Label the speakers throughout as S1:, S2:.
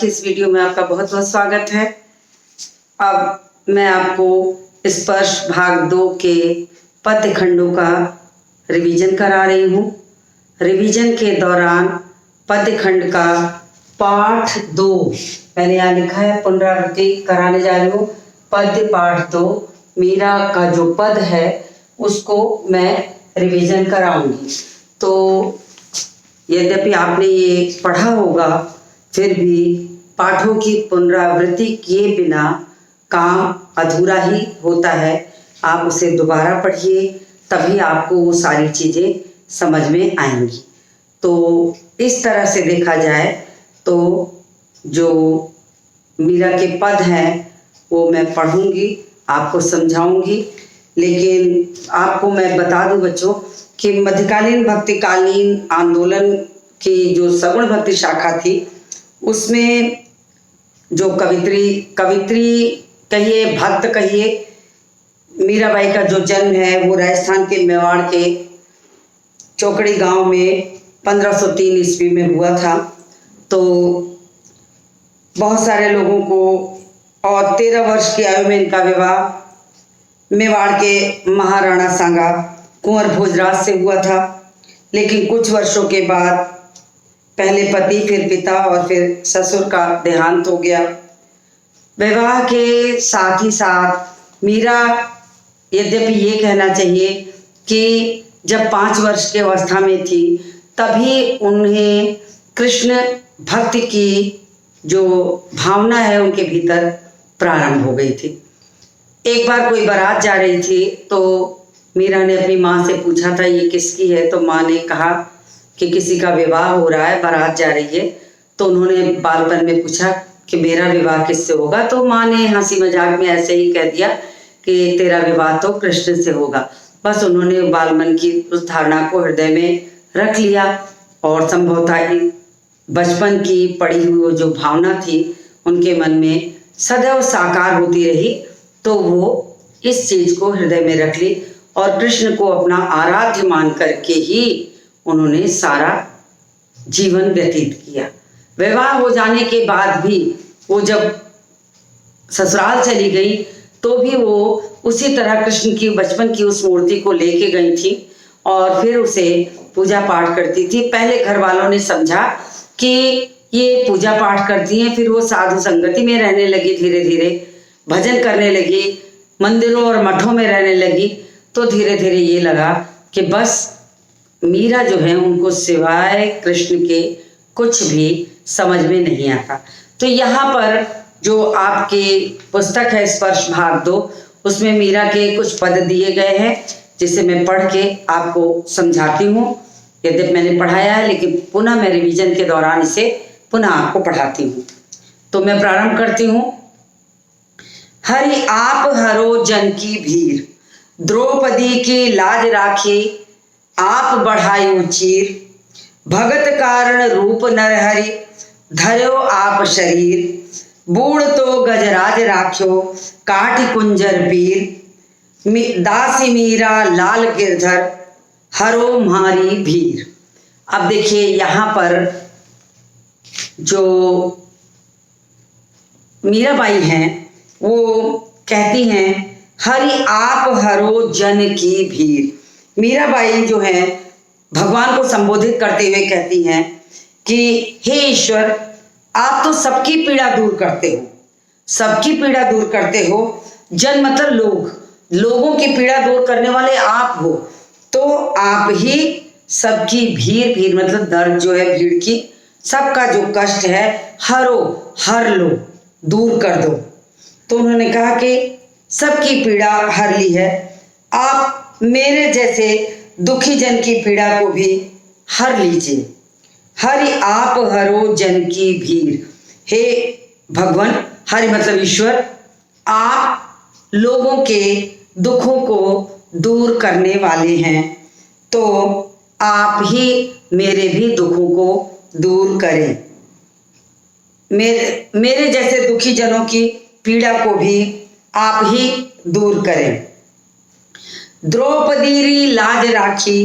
S1: इस वीडियो में आपका बहुत बहुत स्वागत है। अब मैं आपको स्पर्श भाग 2 के पद्य खंडों का रिवीजन करा रही हूँ। रिवीजन के दौरान पद्य खंड का पाठ 2, मैंने यहाँ लिखा है पुनरावृत्ति कराने जा रही हूँ। पद्य पाठ 2 मीरा का जो पद है उसको मैं रिवीजन कराऊंगी। तो यद्यपि आपने ये पढ़ा होगा, फिर भी पाठों की पुनरावृत्ति किए बिना काम अधूरा ही होता है। आप उसे दोबारा पढ़िए, तभी आपको वो सारी चीज़ें समझ में आएंगी। तो इस तरह से देखा जाए तो जो मीरा के पद हैं वो मैं पढ़ूंगी, आपको समझाऊंगी। लेकिन आपको मैं बता दूं बच्चों कि मध्यकालीन भक्तिकालीन आंदोलन की जो सगुण भक्ति शाखा थी, उसमें जो कवित्री कहिए, भक्त कहिए, मीराबाई का जो जन्म है वो राजस्थान के मेवाड़ के चौकड़ी गांव में 1503 ईस्वी में हुआ था। तो बहुत सारे लोगों को, और 13 वर्ष की आयु में इनका विवाह मेवाड़ के महाराणा सांगा कुंवर भोजराज से हुआ था। लेकिन कुछ वर्षों के बाद पहले पति, फिर पिता और फिर ससुर का देहांत हो गया। विवाह के साथ ही साथ मीरा, यद्यपि ये कहना चाहिए कि जब 5 वर्ष की अवस्था में थी तभी उन्हें कृष्ण भक्ति की जो भावना है उनके भीतर प्रारंभ हो गई थी। एक बार कोई बारात जा रही थी तो मीरा ने अपनी माँ से पूछा था ये किसकी है, तो माँ ने कहा कि किसी का विवाह हो रहा है, बारात जा रही है। तो उन्होंने बालपन में पूछा कि मेरा विवाह किससे होगा, तो माँ ने हंसी मजाक में ऐसे ही कह दिया कि तेरा विवाह तो कृष्ण से होगा। बस उन्होंने बालमन की उस धारणा को हृदय में रख लिया और संभवतः बचपन की पड़ी हुई जो भावना थी उनके मन में सदैव साकार होती रही। तो वो इस चीज को हृदय में रख ली और कृष्ण को अपना आराध्य मान करके ही उन्होंने सारा जीवन व्यतीत किया। विवाह हो जाने के बाद भी वो जब ससुराल चली गई तो भी वो उसी तरह कृष्ण की बचपन की उस मूर्ति को लेके गई थी और फिर उसे पूजा पाठ करती थी। पहले घर वालों ने समझा कि ये पूजा पाठ करती हैं, फिर वो साधु संगति में रहने लगी, धीरे धीरे भजन करने लगी, मंदिरों और मठों में रहने लगी। तो धीरे धीरे ये लगा कि बस मीरा जो है उनको सिवाय कृष्ण के कुछ भी समझ में नहीं आता। तो यहाँ पर जो आपकी पुस्तक है स्पर्श भाग 2, उसमें मीरा के कुछ पद दिए गए हैं जिसे मैं पढ़ के आपको समझाती हूँ। यद्यपि मैंने पढ़ाया है लेकिन पुनः मैं रिवीजन के दौरान इसे पुनः आपको पढ़ाती हूँ। तो मैं प्रारंभ करती हूँ। हरि आप हरो जन की भीर, द्रौपदी की लाज राखी आप बढ़ायु चीर। भगत कारण रूप नरहरि धर्यो आप शरीर। बूढ़ तो गजराज राख्यो काठ कुंजर पीर। दासी मीरा लाल गिरधर हरो म्हारी भीर। अब देखिए यहाँ पर जो मीराबाई हैं वो कहती हैं हरि आप हरो जन की भीर। मीराबाई जो है भगवान को संबोधित करते हुए कहती हैं कि हे ईश्वर, आप तो सबकी पीड़ा दूर करते हो, सबकी पीड़ा दूर करते हो। जन मतलब लोग, लोगों की पीड़ा दूर करने वाले आप हो। तो आप ही सबकी भीड़, भीड़ मतलब दर्द जो है भीड़ की, सबका जो कष्ट है हरो, हर लो, दूर कर दो। तो उन्होंने कहा कि सबकी पीड़ा हर ली है, आप मेरे जैसे दुखी जन की पीड़ा को भी हर लीजिए। हरि आप हरो जन की भीड़। हे भगवान, हरि मतलब ईश्वर, आप लोगों के दुखों को दूर करने वाले हैं, तो आप ही मेरे भी दुखों को दूर करें। मेरे जैसे दुखी जनों की पीड़ा को भी आप ही दूर करें। द्रौपदी री लाज राखी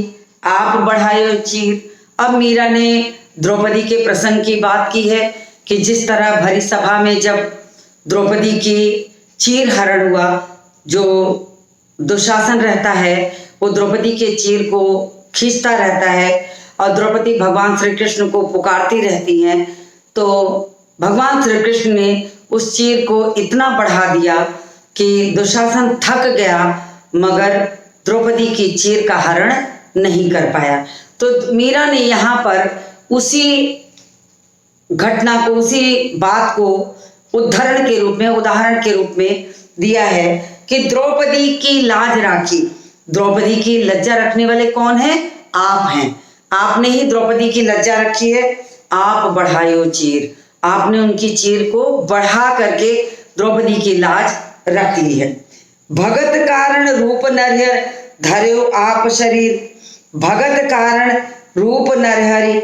S1: आप बढ़ायो चीर। अब मीरा ने द्रौपदी के प्रसंग की बात की है कि जिस तरह भरी सभा में जब द्रौपदी की चीर हरण हुआ, जो दुशासन रहता है वो द्रौपदी के चीर को खींचता रहता है और द्रौपदी भगवान श्री कृष्ण को पुकारती रहती हैं, तो भगवान श्री कृष्ण ने उस चीर को इतना बढ़ा दिया कि दुशासन थक गया मगर द्रौपदी की चीर का हरण नहीं कर पाया। तो मीरा ने यहाँ पर उसी घटना को, उसी बात को उदाहरण के रूप में दिया है कि द्रौपदी की लाज राखी। द्रौपदी की लज्जा रखने वाले कौन है? आप हैं। आपने ही द्रौपदी की लज्जा रखी है। आप बढ़ायो चीर, आपने उनकी चीर को बढ़ा करके द्रौपदी की लाज रख ली है। भगत कारण रूप नरहरि धर्यो आप शरीर, भगत कारण रूप नरहरि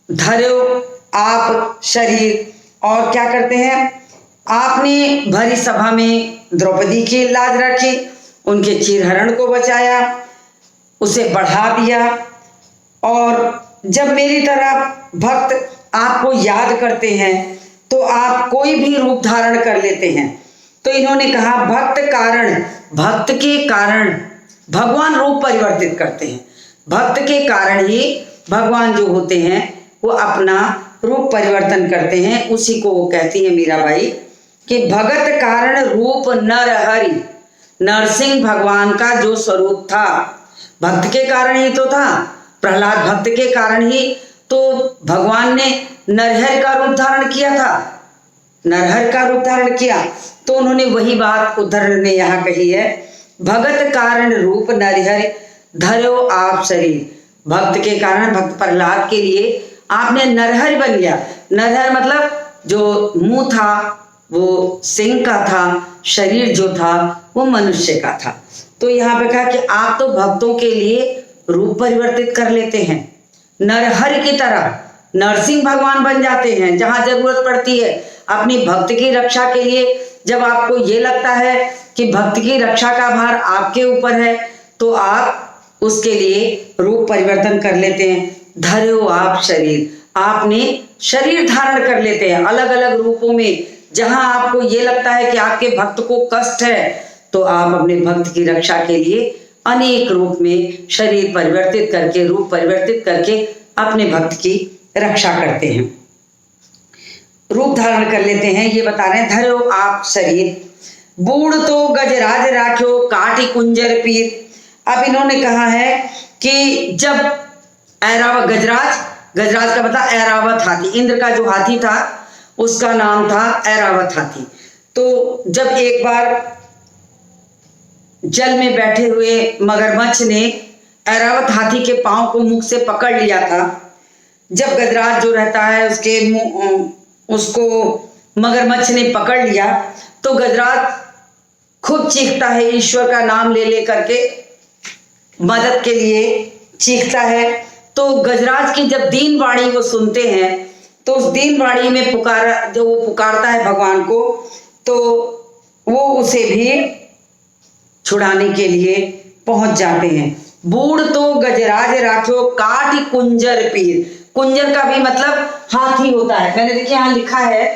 S1: धर्यो आप शरीर। और क्या करते हैं? आपने भरी सभा में द्रौपदी की लाज रखी, उनके चीरहरण को बचाया, उसे बढ़ा दिया। और जब मेरी तरह भक्त आपको याद करते हैं तो आप कोई भी रूप धारण कर लेते हैं। तो इन्होंने कहा भक्त कारण, भक्त के कारण भगवान रूप परिवर्तित करते हैं। भक्त के कारण ही भगवान जो होते हैं वो अपना रूप परिवर्तन करते हैं। उसी को वो कहती है मीराबाई कि भगत कारण रूप नरहरि, नरसिंह भगवान का जो स्वरूप था भक्त के कारण ही तो था। प्रहलाद भक्त के कारण ही तो भगवान ने नरहर का रूप धारण किया था, नरहर का रूप धारण किया। तो उन्होंने वही बात उद्धरण ने यहाँ कही है, भगत कारण रूप नरहरि धर्यो आप शरीर। भक्त के कारण, भक्त प्रहलाद के लिए आपने नरहर बन गया। नरहर मतलब जो मुंह था वो सिंह का था, शरीर जो था वो मनुष्य का था। तो यहाँ पे कहा कि आप तो भक्तों के लिए रूप परिवर्तित कर लेते हैं, नरहर की तरह नरसिंह भगवान बन जाते हैं। जहां जरूरत पड़ती है अपनी भक्त की रक्षा के लिए, जब आपको ये लगता है कि भक्त की रक्षा का भार आपके ऊपर है तो आप उसके लिए रूप परिवर्तन कर लेते हैं। धर्यो आप शरीर, आपने शरीर धारण कर लेते हैं अलग अलग रूपों में। जहां आपको ये लगता है कि आपके भक्त को कष्ट है तो आप अपने भक्त की रक्षा के लिए अनेक रूप में शरीर परिवर्तित करके, रूप परिवर्तित करके अपने भक्त की रक्षा करते हैं, रूप धारण कर लेते हैं। ये बता रहे हैं धर्यो आप शरीर, बूढ़ तो गजराज राख्यो काटी कुंजर पीर। अब इन्होंने कहा है कि जब ऐरावत, गजराज का मतलब ऐरावत हाथी, इंद्र का जो हाथी था उसका नाम था ऐरावत हाथी। तो जब एक बार जल में बैठे हुए मगरमच्छ ने ऐरावत हाथी के पांव को मुख से पकड़ लिया था। जब गजराज जो रहता है उसके मुंह, उसको मगरमच्छ ने पकड़ लिया तो गजराज खूब चीखता है, ईश्वर का नाम ले ले करके मदद के लिए चीखता है। तो गजराज की जब दीन वाणी वो सुनते हैं तो उस दीन वाणी में वो पुकारता है भगवान को, तो वो उसे भी छुड़ाने के लिए पहुंच जाते हैं। बूढ़ तो गजराज राख्यो काटी कुंजर पीर। कुंजर का भी मतलब हाथी होता है। मैंने देखिए यहाँ लिखा है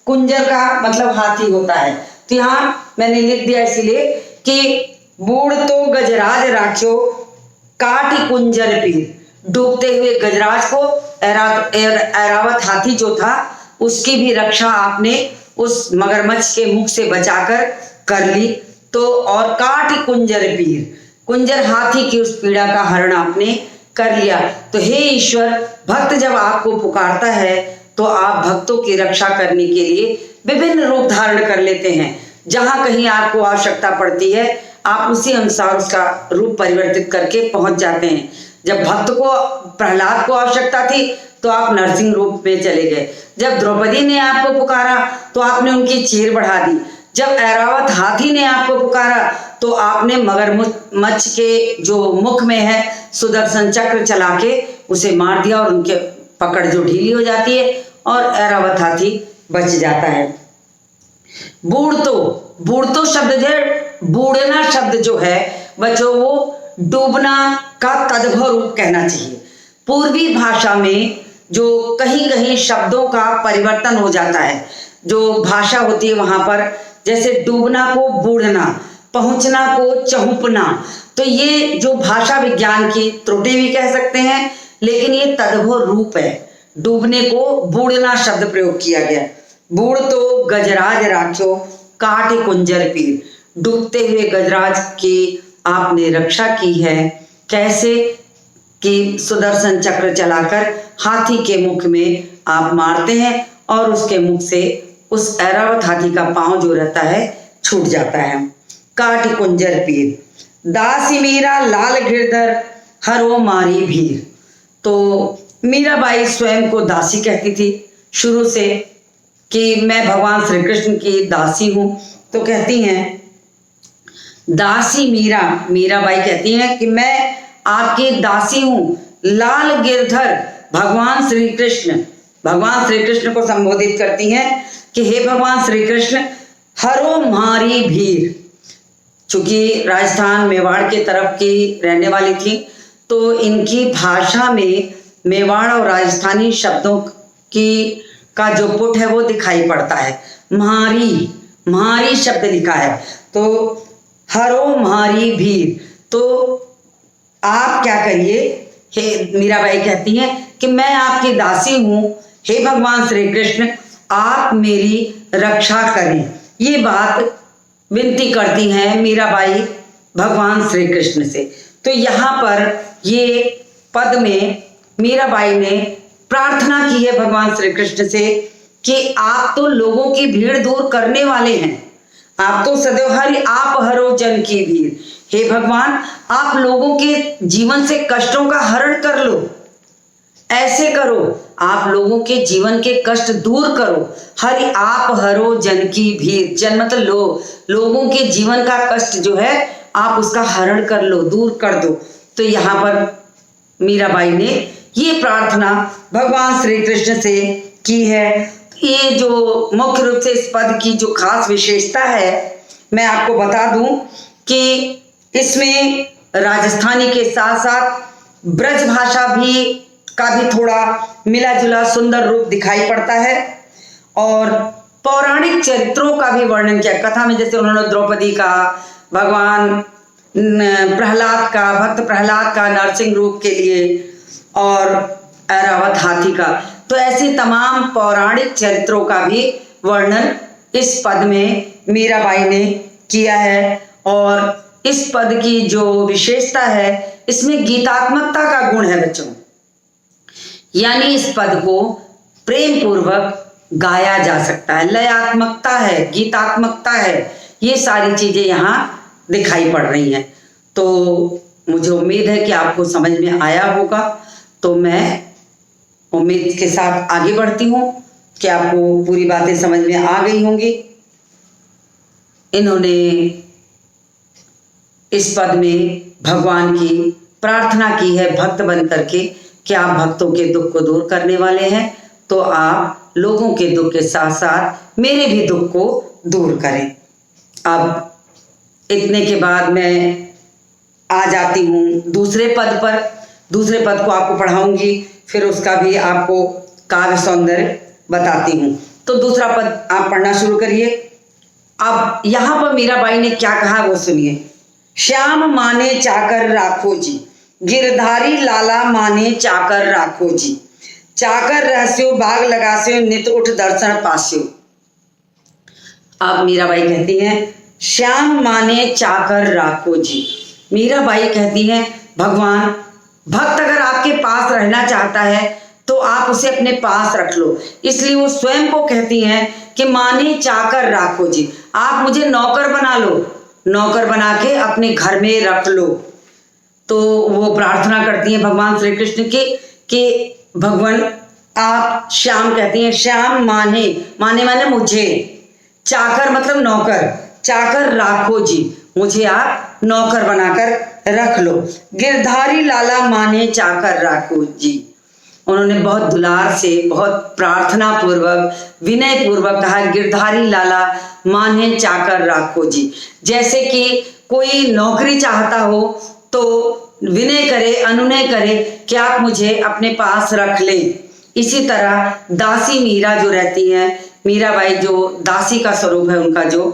S1: कुंजर का मतलब हाथी होता है, तो यहाँ मैंने लिख दिया इसीलिए कि बूढ़ तो गजराज राख्यो काटी कुंजर पीर। डूबते हुए गजराज को ऐरावत हाथी जो था उसकी भी रक्षा आपने उस मगरमच्छ के मुख से बचाकर कर ली। तो और काटी कुंजर पीर, कुंजर हाथी की उस पीड़ा का हरण आपने कर लिया। तो हे ईश्वर, भक्त जब आपको पुकारता है तो आप भक्तों की रक्षा करने के लिए विभिन्न रूप धारण कर लेते हैं। जहां कहीं आपको आवश्यकता पड़ती है आप उसी अनुसार उसका रूप परिवर्तित करके पहुंच जाते हैं। जब भक्त को, प्रहलाद को आवश्यकता थी तो आप नरसिंह रूप में चले गए। जब द्रौपदी ने आपको पुकारा तो आपने उनकी चीर बढ़ा दी। जब ऐरावत हाथी ने आपको पुकारा तो आपने मगरमच्छ के जो मुख में है सुदर्शन चक्र चला के उसे मार दिया और उनके पकड़ जो ढीली हो जाती है और ऐरावत हाथी बच जाता है। बूढ़ तो शब्द जो है, बूढ़ना शब्द जो है बच्चों वो डूबना का तद्भव रूप कहना चाहिए। पूर्वी भाषा में जो कहीं कहीं शब्दों का परिवर्तन हो जाता है, जो भाषा होती है वहां पर, जैसे डूबना को बूढ़ना, पहुंचना को चहुपना, तो ये जो भाषा विज्ञान की त्रुटि भी कह सकते हैं, लेकिन ये तद्भव रूप है। डूबने को बूढ़ना शब्द प्रयोग किया गया। बूढ़ तो गजराज राख्यो काट कुंजर पीर, डूबते हुए गजराज की आपने रक्षा की है। कैसे कि सुदर्शन चक्र चलाकर हाथी के मुख में आप मारते हैं और उसके मुख से उस ऐरावत हाथी का पांव जो रहता है छूट जाता है। काट कुंजर पीर, दासी मीरा लाल गिरधर हरो मारी भीर। तो मीराबाई स्वयं को दासी कहती थी शुरू से कि मैं भगवान श्री कृष्ण की दासी हूं। तो कहती हैं दासी मीराबाई कहती हैं कि मैं आपकी दासी हूं। लाल गिरधर भगवान श्री कृष्ण को संबोधित करती हैं कि हे भगवान श्री कृष्ण, हरो मारी भीर। चूंकि राजस्थान मेवाड़ के तरफ की रहने वाली थी, तो इनकी भाषा में मेवाड़ और राजस्थानी शब्दों की का जो पुट है वो दिखाई पड़ता है। म्हारी शब्द लिखा है, तो हरो म्हारी भीर। तो आप क्या करिए, हे मीराबाई कहती हैं कि मैं आपकी दासी हूं, हे भगवान श्री कृष्ण आप मेरी रक्षा करें। ये बात विनती करती हैं मीराबाई भगवान श्री कृष्ण से। तो यहाँ पर ये पद में मीराबाई ने प्रार्थना की है भगवान श्री कृष्ण से कि आप तो लोगों की भीड़ दूर करने वाले हैं, आप तो सदैव आप हरो जन की भीड़। हे भगवान, आप लोगों के जीवन से कष्टों का हरण कर लो, ऐसे करो, आप लोगों के जीवन के कष्ट दूर करो। आप हरो जन की भीड़, जन मतलब लोगों के जीवन का कष्ट जो है आप उसका हरण कर लो, दूर कर दो। तो यहाँ पर मीराबाई ने ये प्रार्थना भगवान श्री कृष्ण से की है। ये जो मुख्य रूप से इस पद की जो खास विशेषता है, मैं आपको बता दूं कि इसमें राजस्थानी के साथ साथ ब्रज भाषा का भी थोड़ा मिला जुला सुंदर रूप दिखाई पड़ता है, और पौराणिक चरित्रों का भी वर्णन किया कथा में। जैसे उन्होंने द्रौपदी का, भगवान भक्त प्रहलाद का नरसिंह रूप के लिए, और ऐरावत हाथी का, तो ऐसे तमाम पौराणिक चरित्रों का भी वर्णन इस पद में मीराबाई ने किया है। और इस पद की जो विशेषता है, इसमें गीतात्मकता का गुण है बच्चों, यानी इस पद को प्रेम पूर्वक गाया जा सकता है। लयात्मकता है, गीतात्मकता है, ये सारी चीजें यहाँ दिखाई पड़ रही हैं। तो मुझे उम्मीद है कि आपको समझ में आया होगा। तो मैं उम्मीद के साथ आगे बढ़ती हूँ कि आपको पूरी बातें समझ में आ गई होंगी। इन्होंने इस पद में भगवान की प्रार्थना की है भक्त बन करके कि आप भक्तों के दुख को दूर करने वाले हैं, तो आप लोगों के दुख के साथ साथ मेरे भी दुख को दूर करें। अब इतने के बाद मैं आ जाती हूँ दूसरे पद पर। दूसरे पद को आपको पढ़ाऊंगी, फिर उसका भी आपको काव्य सौंदर्य बताती हूँ। तो दूसरा पद आप पढ़ना शुरू करिए। अब यहाँ पर मीराबाई ने क्या कहा वो सुनिए। श्याम माने चाकर राखो जी, गिरधारी लाला माने चाकर राखो जी, चाकर रहस्यो बाग लगास्यो नित उठ दर्शन पास्यो। अब मीराबाई कहती हैं श्याम माने चाकर राखो जी। मीराबाई कहती हैं भगवान, भक्त अगर आपके पास रहना चाहता है तो आप उसे अपने पास रख लो। इसलिए वो स्वयं को कहती हैं कि माने चाकर राखो जी, आप मुझे नौकर बना लो, नौकर बना के अपने घर में रख लो। तो वो प्रार्थना करती हैं भगवान श्री कृष्ण की कि भगवान आप श्याम, कहती हैं श्याम माने मुझे, चाकर मतलब नौकर, चाकर राखो जी, मुझे आप नौकर बनाकर रख लो। गिरधारी लाला माने चाकर राखो जी। उन्होंने बहुत दुलार से, बहुत प्रार्थना पूर्वक, विनय पूर्वक कहा गिरधारी लाला माने चाकर राखो जी। जैसे कि कोई नौकरी चाहता हो तो विनय करे, अनुनय करे कि आप मुझे अपने पास रख लें। इसी तरह दासी मीरा जो रहती हैं, मीराबाई जो दासी का स्वरूप है उनका, जो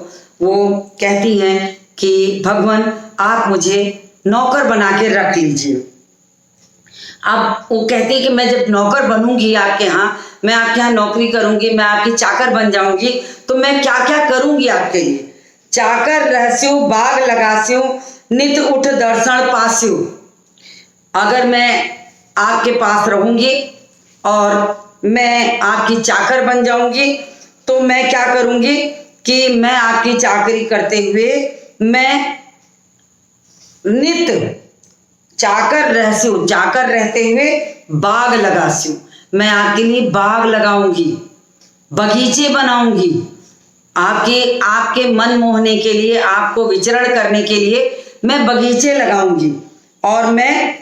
S1: वो कहती हैं कि भगवान आप मुझे नौकर बना के रख लीजिए। अब वो कहती है कि मैं जब नौकर बनूंगी आपके यहाँ, मैं आपके यहाँ नौकरी करूंगी, मैं आपकी चाकर बन जाऊंगी, तो मैं क्या क्या करूंगी आपके लिए। चाकर रहस्यु बाग लगास्यु नित उठ दर्शन पास्यु। अगर मैं आपके पास रहूंगी और मैं आपकी चाकर बन जाऊंगी, तो मैं क्या करूंगी कि मैं आपकी चाकरी करते हुए मैं नित चाकर रहस्यु, चाकर रहते हुए बाग लगास्यु, मैं आपके लिए बाग लगाऊंगी, बगीचे बनाऊंगी, आपके मन मोहने के लिए, आपको विचरण करने के लिए मैं बगीचे लगाऊंगी, और मैं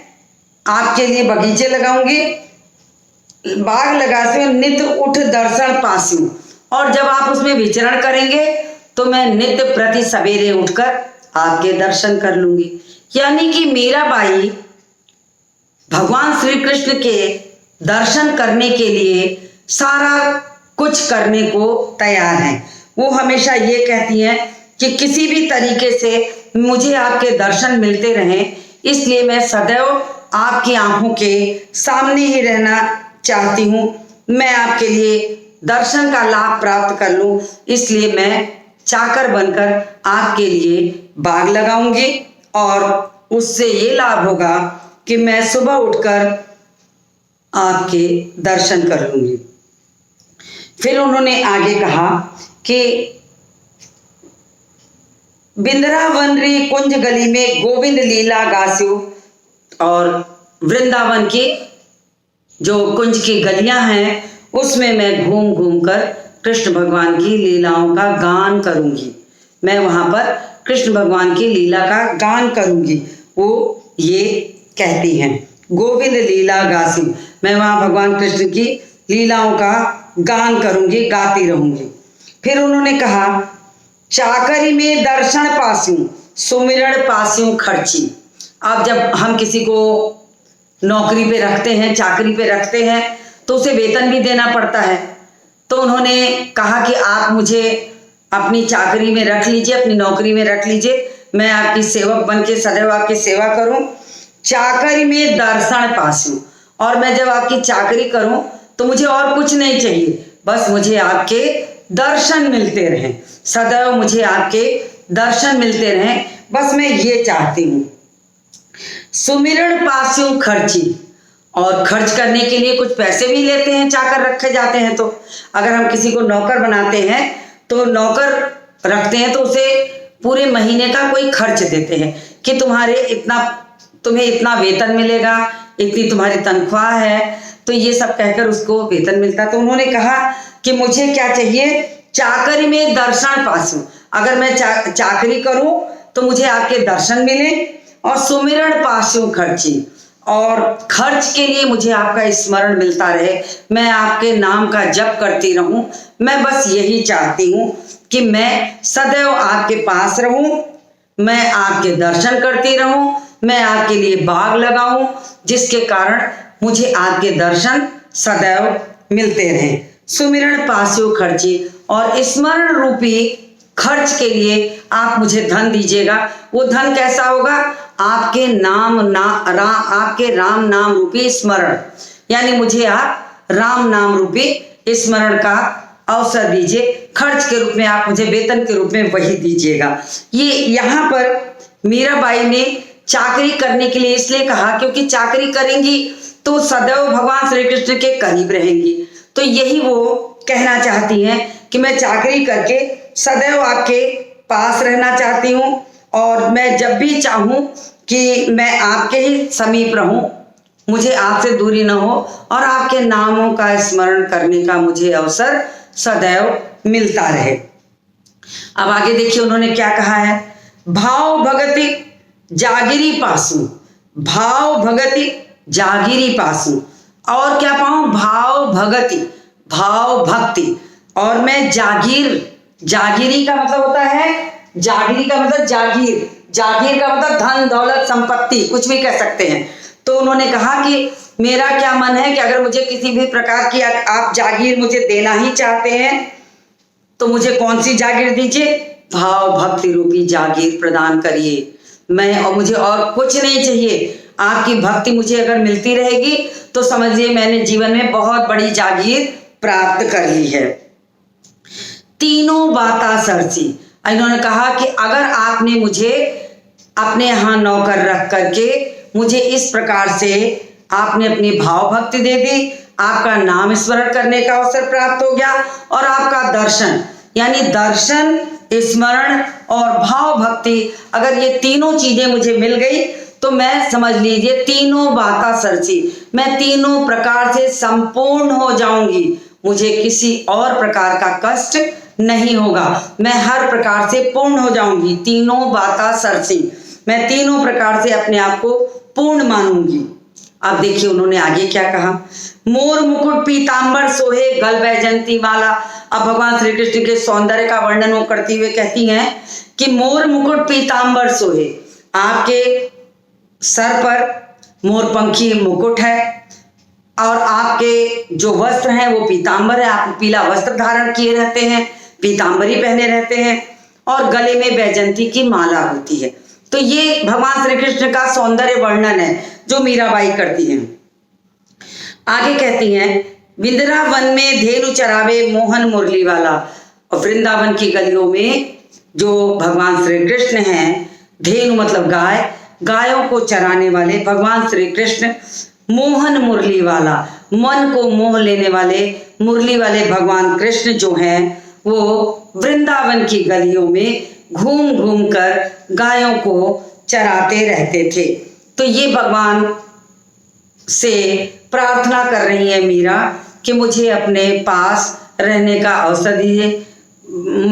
S1: आपके लिए बगीचे लगाऊंगी, बाग लगास्यु नित उठ दर्शन पास्यु। और जब आप उसमें विचरण करेंगे तो मैं नित्य प्रति सवेरे उठकर आपके दर्शन कर लूंगी। यानी कि मीराबाई भगवान श्री कृष्ण के दर्शन करने के लिए सारा कुछ करने को तैयार हैं। वो हमेशा ये कहती हैं कि किसी भी तरीके से मुझे आपके दर्शन मिलते रहें, इसलिए मैं सदैव आपकी आंखों के सामने ही रहना चाहती हूँ। मैं आपके लिए दर्शन का लाभ प्राप्त कर लूं, इसलिए मैं चाकर बनकर आपके लिए बाग लगाऊंगी, और उससे ये लाभ होगा कि मैं सुबह उठकर आपके दर्शन कर लूंगी। फिर उन्होंने आगे कहा कि बिंद्रावन री कुंज गली में गोविंद लीला गास्यु। और वृंदावन की जो कुंज की गलियां हैं उसमें मैं घूम घूम कर कृष्ण भगवान की लीलाओं का गान करूंगी। मैं वहां पर कृष्ण भगवान की लीला का गान करूंगी। वो ये कहती हैं गोविंद लीला गासी, मैं वहां भगवान कृष्ण की लीलाओं का गान करूंगी, गाती रहूंगी। फिर उन्होंने कहा चाकरी में दर्शन पास्यू सुमिरण पास्यू खर्ची। अब जब हम किसी को नौकरी पे रखते हैं, चाकरी पे रखते हैं, तो उसे वेतन भी देना पड़ता है। तो उन्होंने कहा कि आप मुझे अपनी चाकरी में रख लीजिए, अपनी नौकरी में रख लीजिए, मैं आपकी सेवक बन के सदैव आपकी सेवा करूं। चाकरी में दर्शन पास्यू, और मैं जब आपकी चाकरी करूं तो मुझे और कुछ नहीं चाहिए, बस मुझे आपके दर्शन मिलते रहें, सदैव मुझे आपके दर्शन मिलते रहें, बस मैं ये चाहती हूं। सुमिरण पास्यू खर्ची, और खर्च करने के लिए कुछ पैसे भी लेते हैं, चाकर रखे जाते हैं। तो अगर हम किसी को नौकर बनाते हैं तो नौकर रखते हैं तो उसे पूरे महीने का कोई खर्च देते हैं कि तुम्हें इतना वेतन मिलेगा, इतनी तुम्हारी तनख्वाह है, तो ये सब कहकर उसको वेतन मिलता। तो उन्होंने कहा कि मुझे क्या चाहिए, चाकरी में दर्शन पास्यू, अगर मैं चाकरी करूं तो मुझे आपके दर्शन मिले, और सुमिरण पास्यू खर्ची, और खर्च के लिए मुझे आपका स्मरण मिलता रहे, मैं आपके नाम का जप करती रहूं। मैं बस यही चाहती हूं कि मैं सदैव आपके पास रहूं, मैं आपके दर्शन करती रहूं, मैं आपके लिए बाग लगाऊं, जिसके कारण मुझे आपके दर्शन सदैव मिलते रहें। सुमिरण पास्यु खर्ची, और स्मरण रूपी खर्च के लिए आप मुझे धन दीजिएगा। वो धन कैसा होगा, आपके आपके राम नाम रूपी स्मरण, यानी मुझे आप राम नाम रूपी स्मरण का अवसर दीजिए। खर्च के रूप में आप मुझे वेतन के रूप में वही दीजिएगा। ये यहाँ पर मीराबाई ने चाकरी करने के लिए इसलिए कहा क्योंकि चाकरी करेंगी तो सदैव भगवान श्री कृष्ण के करीब रहेंगी। तो यही वो कहना चाहती हैं कि मैं चाकरी करके सदैव आपके पास रहना चाहती हूँ, और मैं जब भी चाहूँ कि मैं आपके ही समीप रहूं, मुझे आपसे दूरी न हो, और आपके नामों का स्मरण करने का मुझे अवसर सदैव मिलता रहे। अब आगे देखिए उन्होंने क्या कहा है, भाव भगति जागिरी पासु, भाव भगति जागिरी पासु, और क्या पाऊं, भाव भगति, भाव भक्ति, और मैं जागिरी का मतलब होता है, जागिरी का मतलब जागीर, जागीर का मतलब धन दौलत संपत्ति, कुछ भी कह सकते हैं। तो उन्होंने कहा कि मेरा क्या मन है कि अगर मुझे किसी भी प्रकार की आप जागीर मुझे देना ही चाहते हैं तो मुझे कौन सी जागीर दीजिए, भाव भक्ति रूपी जागीर प्रदान करिए। मैं और मुझे और कुछ नहीं चाहिए, आपकी भक्ति मुझे अगर मिलती रहेगी तो समझिए मैंने जीवन में बहुत बड़ी जागीर प्राप्त कर ली है। तीनों बाता सरसी, इन्होंने कहा कि अगर आपने मुझे अपने यहाँ नौकर रख करके मुझे इस प्रकार से आपने अपनी भाव भक्ति दे दी, आपका नाम स्मरण करने का अवसर प्राप्त हो गया और आपका दर्शन यानी दर्शन, स्मरण और भाव भक्ति, अगर ये तीनों चीजें मुझे मिल गई तो मैं समझ लीजिए तीनों बाता सरसी, मैं तीनों प्रकार से संपूर्ण हो जाऊंगी, मुझे किसी और प्रकार का कष्ट नहीं होगा, मैं हर प्रकार से पूर्ण हो जाऊंगी। तीनों बाता सरसी, मैं तीनों प्रकार से अपने आप को पूर्ण मानूंगी। अब देखिए उन्होंने आगे क्या कहा, मोर मुकुट पीतांबर सोहे गल बैजंती माला। अब भगवान श्री कृष्ण के सौंदर्य का वर्णन वो करती हुए कहती हैं कि मोर मुकुट पीतांबर सोहे, आपके सर पर मोरपंखी मुकुट है और आपके जो वस्त्र हैं वो पीतांबर है, आप पीला वस्त्र धारण किए रहते हैं, पीतांबरी पहने रहते हैं और गले में बैजंती की माला होती है। तो ये भगवान श्री कृष्ण का सौंदर्य वर्णन है जो मीराबाई करती हैं। आगे कहती हैं, वृंदावन में धेनु चरावे मोहन मुरली वाला। और वृंदावन की गलियों में जो भगवान श्री कृष्ण हैं, धेनु मतलब गाय, गायों को चराने वाले भगवान श्री कृष्ण, मोहन मुरली वाला, मन को मोह लेने वाले मुरली वाले भगवान कृष्ण जो हैं वो वृंदावन की गलियों में घूम घूम कर गायों को चराते रहते थे। तो ये भगवान से प्रार्थना कर रही है मीरा कि मुझे अपने पास रहने का अवसर दीजिए,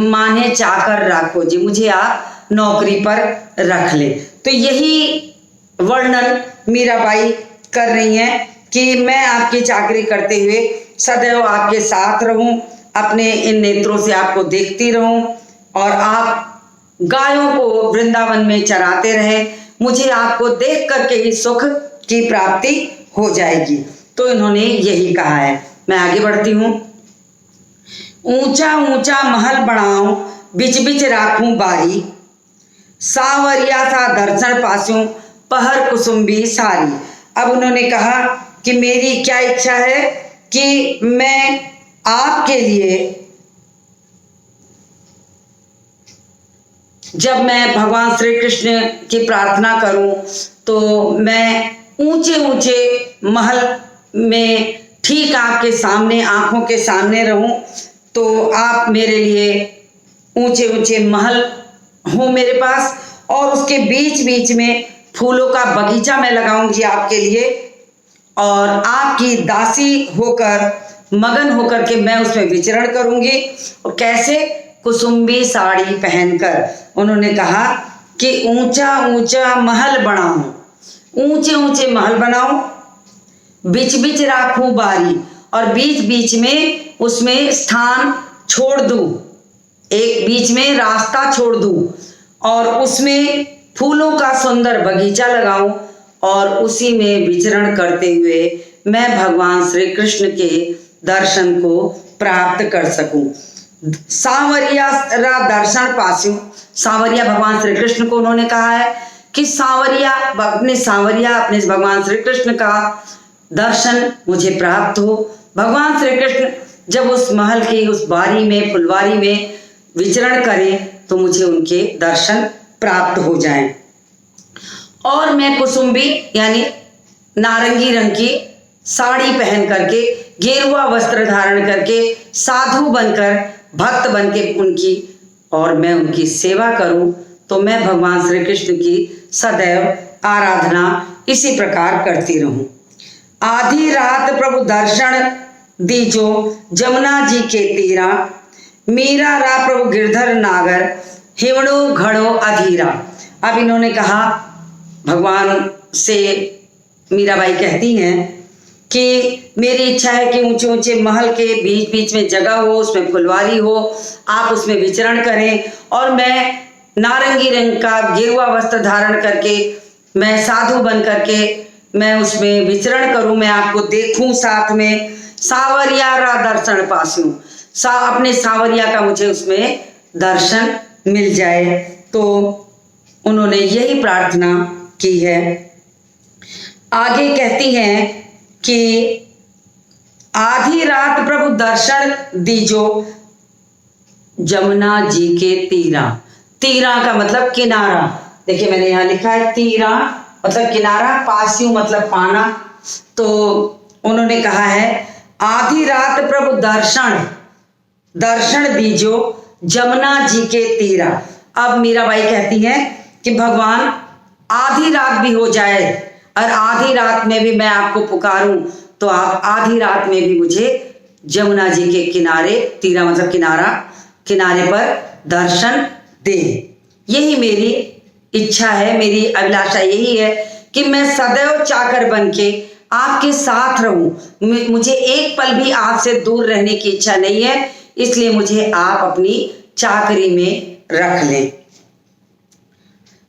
S1: माने चाकर रखो जी, मुझे आप नौकरी पर रख ले। तो यही वर्णन मीराबाई कर रही हैं कि मैं आपकी चाकरी करते हुए सदैव आपके साथ रहूं, अपने इन नेत्रों से आपको देखती रहूं और आप गायों को वृंदावन में चराते रहें, मुझे आपको देख करके ही सुख की प्राप्ति हो जाएगी। तो इन्होंने यही कहा है। मैं आगे बढ़ती हूँ। ऊंचा ऊंचा महल बनाऊं, बिच बिच राखूं बारी, सावरिया सा दर्शन पासूं, पहर कुसुम्बी सारी। अब उन्होंने कहा कि मेरी क्या इच्छा है कि मैं आपके लिए, जब मैं भगवान श्री कृष्ण की प्रार्थना करूं तो मैं ऊंचे ऊंचे महल में ठीक आपके सामने, आंखों के सामने रहूं, तो आप मेरे लिए ऊंचे ऊंचे महल हो मेरे पास और उसके बीच बीच में फूलों का बगीचा मैं लगाऊंगी आपके लिए और आपकी दासी होकर, मगन होकर के मैं उसमें विचरण करूंगी। और कैसे? कुसुम्बी साड़ी पहनकर। उन्होंने कहा कि ऊंचा ऊंचा महल बनाऊं, ऊंचे ऊंचे महल बनाऊं, बीच बीच राखूं बारी, और बीच बीच में उसमें स्थान छोड़ दूं, एक बीच में रास्ता छोड़ दूं और उसमें फूलों का सुंदर बगीचा लगाऊं और उसी में विचरण करते हुए मैं भगवान श्री कृष्ण के दर्शन को प्राप्त कर सकूं। सांवरिया रा दर्शन पासूं, सांवरिया भगवान श्री कृष्ण को उन्होंने कहा है कि सांवरिया अपने भगवान श्री कृष्ण का दर्शन मुझे प्राप्त हो। भगवान श्री कृष्ण जब उस महल की उस बारी में, फुलवारी में विचरण करें तो मुझे उनके दर्शन प्राप्त हो जाएं और मैं कुसुम्बी यानी नारंगी रंग की साड़ी पहन करके, गेरुआ वस्त्र धारण करके, साधु बनकर, भक्त बनके उनकी और मैं उनकी सेवा करूं, तो मैं भगवान श्री कृष्ण की सदैव आराधना इसी प्रकार करती रहूं। आधी रात प्रभु दर्शन दीजो जमुना जी के तीरा, मीरा रा प्रभु गिरधर नागर, हिवड़ो घड़ो अधीरा। अब इन्होंने कहा, भगवान से मीराबाई कहती हैं कि मेरी इच्छा है कि ऊंचे ऊंचे महल के बीच बीच में जगह हो, उसमें फुलवारी हो, आप उसमें विचरण करें और मैं नारंगी रंग का गेरुआ वस्त्र धारण करके, मैं साधु बन करके मैं उसमें विचरण करूं, मैं आपको देखूं, साथ में सावरिया रा दर्शन पासूं, अपने सावरिया का मुझे उसमें दर्शन मिल जाए। तो उन्होंने यही प्रार्थना की है। आगे कहती हैं कि आधी रात प्रभु दर्शन दीजो जमुना जी के तीरा। तीरा का मतलब किनारा, देखिए मैंने यहाँ लिखा है तीरा मतलब किनारा, पास्यू मतलब पाना। तो उन्होंने कहा है आधी रात प्रभु दर्शन दीजो जमुना जी के तीरा। अब मीराबाई कहती हैं कि भगवान आधी रात भी हो जाए और आधी रात में भी मैं आपको पुकारूं तो आप आधी रात में भी मुझे जमुना जी के किनारे, तीरा मतलब किनारा, किनारे पर दर्शन दे। यही मेरी इच्छा है, मेरी अभिलाषा यही है कि मैं सदैव चाकर बनके आपके साथ रहूं। मुझे एक पल भी आपसे दूर रहने की इच्छा नहीं है, इसलिए मुझे आप अपनी चाकरी में रख लें।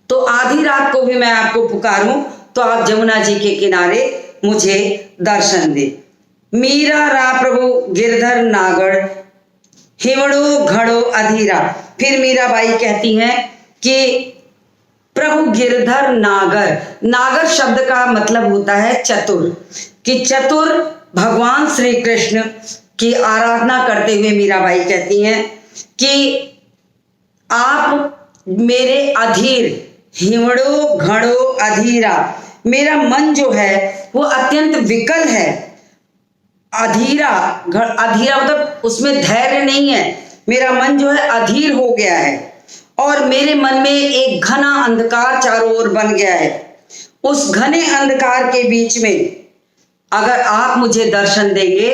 S1: तो आधी रात को भी मैं आपको पुकारूं तो आप जमुना जी के किनारे मुझे दर्शन दे। मीरा रा प्रभु गिरधर नागड़ हिवड़ो घड़ो अधीरा। फिर मीराबाई कहती हैं कि प्रभु गिरधर नागर, नागर शब्द का मतलब होता है चतुर, कि चतुर भगवान श्री कृष्ण की आराधना करते हुए मीराबाई कहती हैं कि आप मेरे अधीर, हिवड़ो घड़ो अधीरा, मेरा मन जो है वो अत्यंत विकल है। अधीरा, अधीरा मतलब उसमें धैर्य नहीं है, मेरा मन जो है अधीर हो गया है और मेरे मन में एक घना अंधकार चारों ओर बन गया है। उस घने अंधकार के बीच में अगर आप मुझे दर्शन देंगे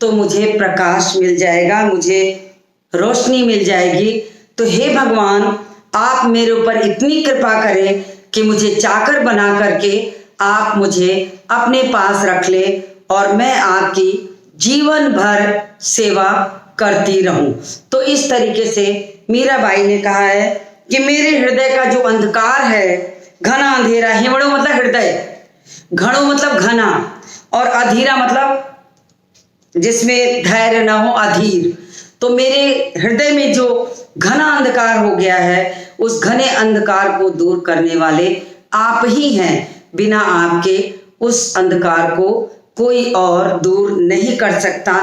S1: तो मुझे प्रकाश मिल जाएगा, मुझे रोशनी मिल जाएगी। तो हे भगवान, आप मेरे ऊपर इतनी कृपा करें कि मुझे चाकर बना करके आप मुझे अपने पास रख ले और मैं आपकी जीवन भर सेवा करती रहूं। तो इस तरीके से मीराबाई ने कहा है कि मेरे हृदय का जो अंधकार है, घना अंधेरा, हिवड़ो मतलब हृदय, घड़ो मतलब घना और अधीरा मतलब जिसमें धैर्य ना हो, अधीर। तो मेरे हृदय में जो घना अंधकार हो गया है, उस घने अंधकार को दूर करने वाले आप ही हैं। बिना आपके उस अंधकार को कोई और दूर नहीं कर सकता।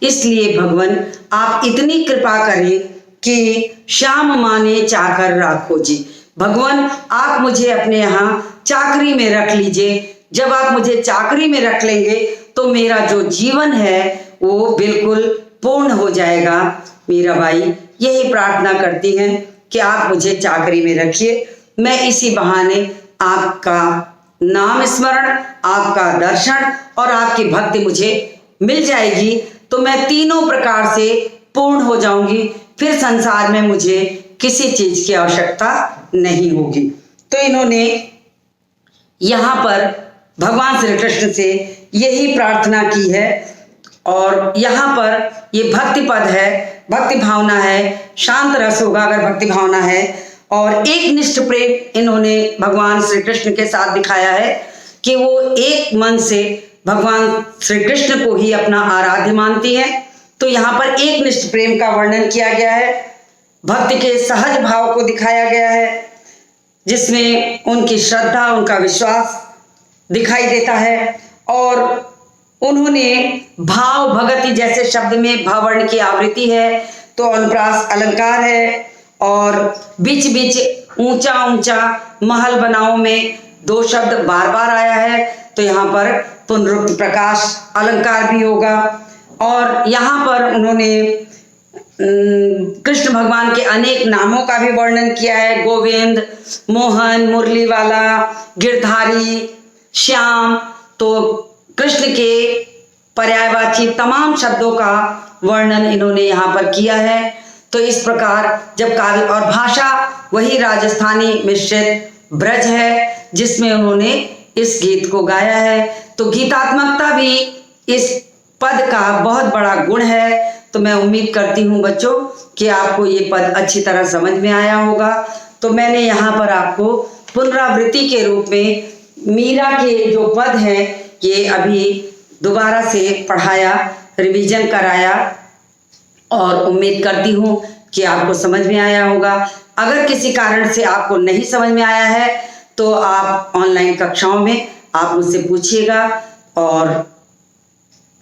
S1: इसलिए भगवान आप इतनी कृपा करें कि श्याम माने चाकर राखो जी। भगवान आप मुझे अपने यहाँ चाकरी में रख लीजिए। जब आप मुझे चाकरी में रख लेंगे तो मेरा जो जीवन है वो बिल्कुल पूर्ण हो जाएगा। मीराबाई यही प्रार्थना करती हैं कि आप मुझे चाकरी में रखिए, मैं इसी बहाने आपका नाम स्मरण, आपका दर्शन और आपकी भक्ति मुझे मिल जाएगी तो मैं तीनों प्रकार से पूर्ण हो जाऊंगी। फिर संसार में मुझे किसी चीज की आवश्यकता नहीं होगी। तो इन्होंने यहाँ पर भगवान श्री कृष्ण से यही प्रार्थना की है और यहाँ पर ये भक्ति पद है, भक्ति भावना है, शांत रस होगा अगर भक्ति भावना है और एक निष्ठ प्रेम इन्होंने भगवान श्री कृष्ण के साथ दिखाया है कि वो एक मन से भगवान श्री कृष्ण को ही अपना आराध्य मानती है। तो यहाँ पर एक निष्ठ प्रेम का वर्णन किया गया है, भक्ति के सहज भाव को दिखाया गया है जिसमें उनकी श्रद्धा, उनका विश्वास दिखाई देता है। और उन्होंने भाव भगति जैसे शब्द में भावर्ण की आवृत्ति है तो अनुप्रास अलंकार है और बीच बीच ऊंचा ऊंचा महल बनाओ में दो शब्द बार बार आया है तो यहाँ पर पुनरुक्त प्रकाश अलंकार भी होगा। और यहाँ पर उन्होंने कृष्ण भगवान के अनेक नामों का भी वर्णन किया है, गोविंद, मोहन, मुरली वाला, गिरधारी, श्याम। तो कृष्ण के पर्यायवाची तमाम शब्दों का वर्णन इन्होंने यहाँ पर किया है। तो इस प्रकार जब काव्य और भाषा वही राजस्थानी मिश्रित ब्रज है जिसमें उन्होंने इस गीत को गाया है। तो गीतात्मकता भी इस पद का बहुत बड़ा गुण है। तो मैं उम्मीद करती हूँ बच्चों कि आपको ये पद अच्छी तरह समझ में आया होगा। तो मैंने यहाँ पर आपको पुनरावृत्ति के रूप में मीरा के जो पद है ये अभी दोबारा से पढ़ाया, रिवीजन कराया और उम्मीद करती हूँ कि आपको समझ में आया होगा। अगर किसी कारण से आपको नहीं समझ में आया है तो आप ऑनलाइन कक्षाओं में आप मुझसे पूछिएगा और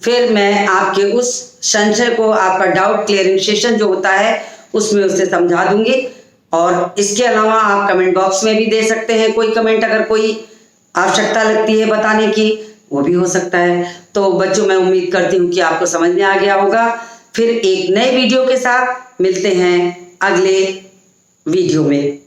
S1: फिर मैं आपके उस संशय को, आपका डाउट क्लियरिंग सेशन जो होता है उसमें उसे समझा दूंगी। और इसके अलावा आप कमेंट बॉक्स में भी दे सकते हैं कोई कमेंट, अगर कोई आवश्यकता लगती है बताने की वो भी हो सकता है। तो बच्चों मैं उम्मीद करती हूँ कि आपको समझ में आ गया होगा। फिर एक नए वीडियो के साथ मिलते हैं अगले वीडियो में।